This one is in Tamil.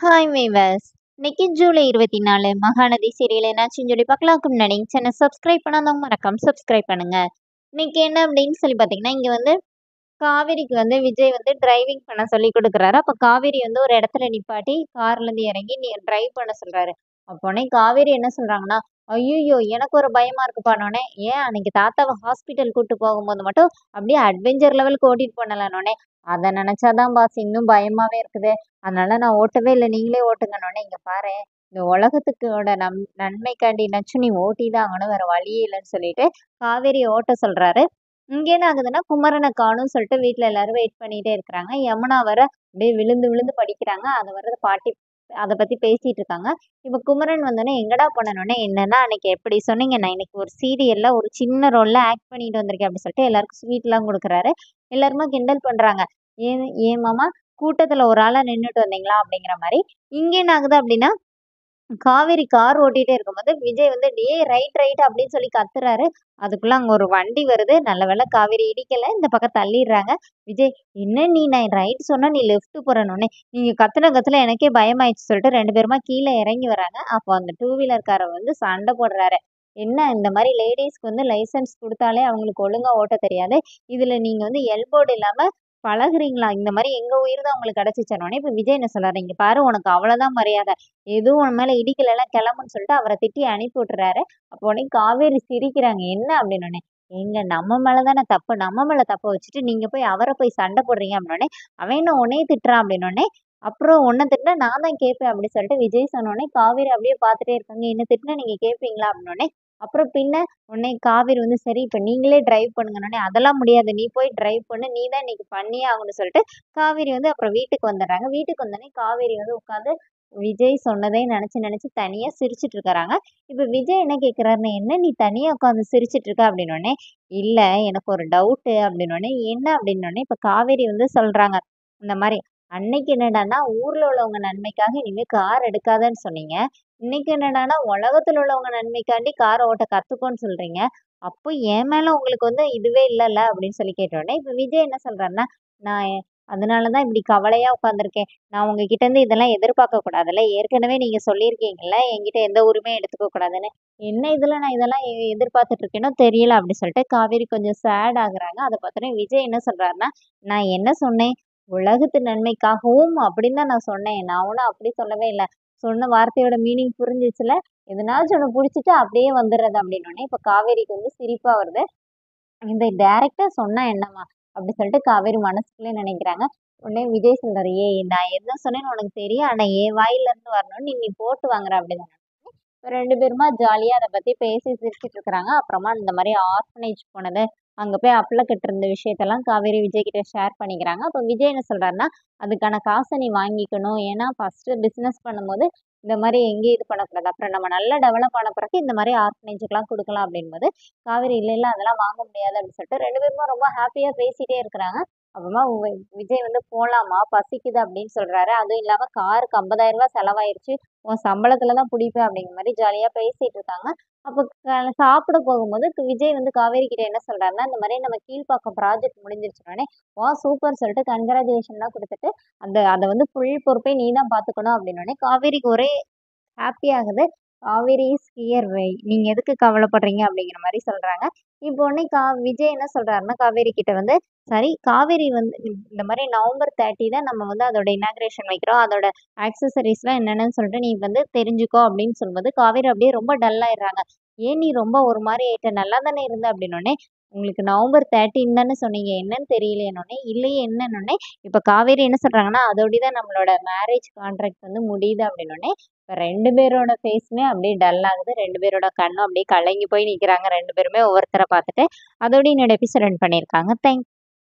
Hi viewers. இன்னைக்கு ஜூலை 24 மகாநதி சீரியல் என்னாச்சுன்னு சொல்லி பார்க்கலாம்க்கு முன்னாடி சேனல் சப்ஸ்கிரைப் பண்ணாதவங்க மறக்காம சப்ஸ்கிரைப் பண்ணுங்க. இன்னைக்கு என்ன அப்படின்னு சொல்லி பார்த்தீங்கன்னா, இங்க வந்து காவேரிக்கு வந்து விஜய் வந்து டிரைவிங் பண்ண சொல்லி கொடுக்குறாரு. அப்ப காவேரி வந்து ஒரு இடத்துல நிப்பாட்டி கார்லேருந்து இறங்கி நீ டிரைவ் பண்ண சொல்றாரு. அப்போனே காவேரி என்ன சொல்றாங்கன்னா, ஐயோ எனக்கு ஒரு பயமா இருக்குப்பானோடனே, ஏன் அன்னைக்கு தாத்தாவை ஹாஸ்பிட்டல் கூட்டு போகும்போது மட்டும் அப்படியே அட்வென்ச்சர் லெவலுக்கு ஓட்டிட்டு போனலனோடனே, அதை நினைச்சாதான் பாஸ் இன்னும் பயமாவே இருக்குது. அதனால நான் ஓட்டவே இல்ல. நீங்களே ஓட்டுங்கன்னோனே, "இங்க பாரேன், இந்த உலகத்துக்கோட நன்மைக்காண்டினாச்சும் நீ ஓட்டி தான் ஆகணும். வேற வழியே இல்லன்னு" சொல்லிட்டு காவேரிய ஓட்ட சொல்றாரு. இங்க என்ன ஆகுதுன்னா, குமரன காணோம்னு சொல்லிட்டு வீட்ல எல்லாரும் வெயிட் பண்ணிட்டே இருக்கிறாங்க. யமுனா வேற அப்படியே விழுந்து விழுந்து படிக்கிறாங்க. அத வேற பாட்டி அத பத்தி பேசிட்டு இருக்காங்க. இப்ப குமரன் வந்தோனே, "எங்கடா போனேன்னோனே" "என்னன்னா அன்னைக்கு எப்படி சொன்னீங்க, நான் இன்னைக்கு ஒரு சீரியல்ல ஒரு சின்ன ரோல்ல ஆக்ட் பண்ணிட்டு வந்திருக்கேன்" அப்படின்னு சொல்லிட்டு எல்லாருக்கும் ஸ்வீட்லாம் குடுக்குறாரு. எல்லாருமே கிண்டல் பண்றாங்க. "ஏன் ஏன் மாமா கூட்டத்துல ஒரு ஆளா நின்னுட்டு வந்தீங்களா?" அப்படிங்கிற மாரி. இங்க என்ன ஆகுது அப்படின்னா, காவேரி கார் ஓட்டிட்டே இருக்கும்போது, விஜய் வந்து "டேய் ரைட் ரைட்" அப்படின்னு சொல்லி கத்துறாரு. அதுக்குள்ள அங்க ஒரு வண்டி வருது. நல்ல வேளை காவேரி இடிக்கல. இந்த பக்கம் தள்ளிடுறாங்க. விஜய், "என்ன நீ நான் ரைட் சொன்னா நீ லெஃப்ட் போறேன்னோனே, நீங்க கத்துன கத்துல எனக்கே பயமாயிடுச்சு" சொல்லிட்டு 2 பேருமா கீழ இறங்கி வராங்க. அப்போ அந்த டூ வீலர்காரர் வந்து சண்டை போடுறாரு. "என்ன இந்த மாரி லேடீஸ்க்கு வந்து லைசென்ஸ் குடுத்தாலே அவங்களுக்கு ஒழுங்கா ஓட்டத் தெரியாது. இதுல நீங்க வந்து எல்போர்டு இல்லாம பழகுறீங்களா? இந்த மாரி எங்க உயிர் தான் உங்களுக்கு கிடைச்சுச்சுன்னோனே" இப்ப விஜய் என்ன சொல்றாரு, "இங்க பாரு உனக்கு அவ்வளவுதான் மரியாதை. எதுவும் உன் மேல இடிக்கலன்னா கிளம்புன்னு" சொல்லிட்டு அவர திட்டி அனுப்பி விட்டுறாரு. அப்போ உடனே காவேரி சிரிக்கிறாங்க. "என்ன?" அப்படின்னோனே, "ஏங்க நம்ம மேல தானே தப்பு. நம்ம மேல தப்ப வச்சுட்டு நீங்க போய் அவர போய் சண்டை போடுறீங்க" அப்படின்னோனே, "அவன் என்ன உன்னைய திட்டுறான்" அப்படின்னோனே, "அப்புறம் உன்ன திட்டுனா நான் தான் கேட்பேன்" அப்படி சொல்லிட்டு விஜய் சொன்னோனே, காவேரி அப்படியே பார்த்துட்டே இருக்காங்க. "என்ன திட்டுனா நீங்க கேட்பீங்களா?" அப்படின்னோனே, அப்புறம் பின்ன உடனே காவேரி வந்து, "சரி இப்ப நீங்களே டிரைவ் பண்ணுங்கன்னோனே", "அதெல்லாம் முடியாது. நீ போய் டிரைவ் பண்ணு. நீ தான் இன்னைக்கு பண்ணியே ஆகணும்னு" சொல்லிட்டு காவேரி வந்து அப்புறம் வீட்டுக்கு வந்துடுறாங்க. வீட்டுக்கு வந்தோனே காவேரி வந்து உட்காந்து விஜய் சொன்னதே நெனச்சு நெனச்சு தனியா சிரிச்சுட்டு இருக்கறாங்க. இப்ப விஜய் என்ன கேட்கிறாருன்னா, "என்ன நீ தனியா உட்காந்து சிரிச்சுட்டு இருக்க?" அப்படின்னோனே, "இல்ல எனக்கு ஒரு டவுட்டு" அப்படின்னோனே, "என்ன?" அப்படின்னோனே, இப்ப காவேரி வந்து சொல்றாங்க. இந்த மாரி, "அன்னைக்கு என்னடான்னா ஊர்ல உள்ளவங்க நன்மைக்காக இனிமே கார் எடுக்காதன்னு சொன்னீங்க. இன்னைக்கு என்னடான்னா உலகத்துல உள்ளவங்க நன்மைக்காண்டி கார ஓட்ட கத்துக்கோன்னு சொல்றீங்க. அப்போ என் மேல உங்களுக்கு வந்து இதுவே இல்லல்ல" அப்படின்னு சொல்லி கேட்டோனே, இப்ப விஜய் என்ன சொல்றாருன்னா, "நான் அதனால தான் இப்படி கவலையா உட்காந்துருக்கேன். நான் உங்ககிட்ட இருந்து இதெல்லாம் எதிர்பார்க்க கூடாதுல்ல. ஏற்கனவே நீங்க சொல்லியிருக்கீங்கல்ல, என்கிட்ட எந்த உரிமையும் எடுத்துக்க கூடாதுன்னு. என்ன இதுல நான் இதெல்லாம் எதிர்பார்த்துட்டு இருக்கேனோ தெரியல" அப்படி சொல்லிட்டு காவேரி கொஞ்சம் சேட் ஆகுறாங்க. அத பார்த்தோனே விஜய் என்ன சொல்றாருன்னா, "நான் என்ன சொன்னேன்? உலகத்து நன்மைக்காகவும் அப்படின்னு தான் நான் சொன்னேன். நான் ஒண்ணும் அப்படி சொல்லவே இல்ல. சொன்ன வார்த்தையோட மீனிங் புரிஞ்சுச்சுல்ல. எதனாச்சும் ஒண்ணு புடிச்சுட்டு அப்படியே வந்துடுறது" அப்படின்னோனே, இப்ப காவேரிக்கு வந்து சிரிப்பா வருது. இந்த டைரக்ட்டா சொன்னா என்னம்மா? அப்படி சொல்லிட்டு காவேரி மனசுக்குள்ளயே நினைக்கிறாங்க. உடனே விஜய் சொல்றாரு, "ஏய் நான் என்ன சொன்னேன்னு உனக்கு தெரியும். ஆனா என் வாயில இருந்து வரணும்னு நீ நீ போட்டு வாங்குற" அப்படின்னாங்க. 2 பேருமா ஜாலியா அத பத்தி பேசி சிரிச்சுட்டு இருக்கிறாங்க. அப்புறமா இந்த மாரி ஆர்ஃபனேஜ் போனது, அங்க போய் அப்ளக்கிட்டு இருந்த விஷயத்தெல்லாம் காவேரி விஜய் கிட்ட ஷேர் பண்ணிக்கிறாங்க. அப்ப விஜய் என்ன சொல்றாருன்னா, "அதுக்கான காச நீ வாங்கிக்கணும். ஏன்னா ஃபர்ஸ்ட்டு பிசினஸ் பண்ணும்போது இந்த மாரி எங்கேயும் இது பண்ணக்கூடாது. அப்புறம் நம்ம நல்லா டெவலப் ஆன பிறகு இந்த மாரி ஆர்ஃபனேஜுக்குலாம் குடுக்கலாம்" அப்படின்போது, காவேரி "இல்ல, இல்ல அதெல்லாம் வாங்க முடியாது" அப்படின்னு சொல்லிட்டு 2 பேருமே ரொம்ப ஹாப்பியா பேசிட்டே இருக்கிறாங்க. அப்புறமா விஜய் வந்து "போலாமா? பசிக்குது" அப்படின்னு சொல்றாரு. அதுவும் இல்லாம காருக்கு ரூ. 50,000 செலவாயிருச்சு. உன் சம்பளத்துல தான் புடிப்பேன் அப்படிங்கிற மாரி ஜாலியா பேசிட்டு இருக்காங்க. அப்ப சாப்பிட போகும்போது விஜய் வந்து காவேரி கிட்ட என்ன சொல்றாருன்னா, இந்த மாரி நம்ம கீழ்ப்பாக்கம் ப்ராஜெக்ட் முடிஞ்சிருச்சுன்னோனே, "வாவ் சூப்பர்" சொல்லிட்டு கங்கிராச்சுலேஷன்லாம் குடுத்துட்டு, அத வந்து ஃபுல் பொறுப்பையும் நீ தான் பார்த்துக்கணும் அப்படின்னோனே, காவேரிக்கு ஒரே ஹாப்பி ஆகுது. "காவேரி இஸ் ஹியர் நீங்க எதுக்கு கவலைப்படுறீங்க?" அப்படிங்கிற மாரி சொல்றாங்க. இப்போ உடனே விஜய் என்ன சொல்றாருன்னா, காவேரி கிட்ட வந்து, "சரி காவேரி வந்து இந்த மாரி நவம்பர் 30 தான் நம்ம வந்து அதோட இனாகுரேஷன் வைக்கிறோம். அதோட ஆக்சஸரீஸ்லாம் என்னென்னன்னு சொல்லிட்டு நீ வந்து தெரிஞ்சுக்கோ" அப்படின்னு சொல்லும்போது, காவேரி அப்படியே ரொம்ப டல் ஆயிடுறாங்க. "ஏன் நீ ரொம்ப ஒரு மாரி ஆயிட்ட? நல்லா தானே இருந்த" அப்படின்னோனே, "உங்களுக்கு நவம்பர் 13 தானே சொன்னீங்க. என்னன்னு தெரியலையேன்னோனே" "இல்லையே என்னன்னோனே" இப்ப காவேரி என்ன சொல்றாங்கன்னா, "அதோட தான் நம்மளோட மேரேஜ் கான்ட்ராக்ட் வந்து முடியுது" அப்படின்னோனே, இப்ப 2 பேரோட ஃபேஸுமே அப்படியே டல் ஆகுது. 2 பேரோட கண்ணும் அப்படியே கலங்கி போய் நிக்கிறாங்க. 2 பேருமே ஒவ்வொருத்தர பார்த்துட்டு. அதோட என்னோட எபிசோட் எண்ட் பண்ணியிருக்காங்க. தேங்க்ஸ்.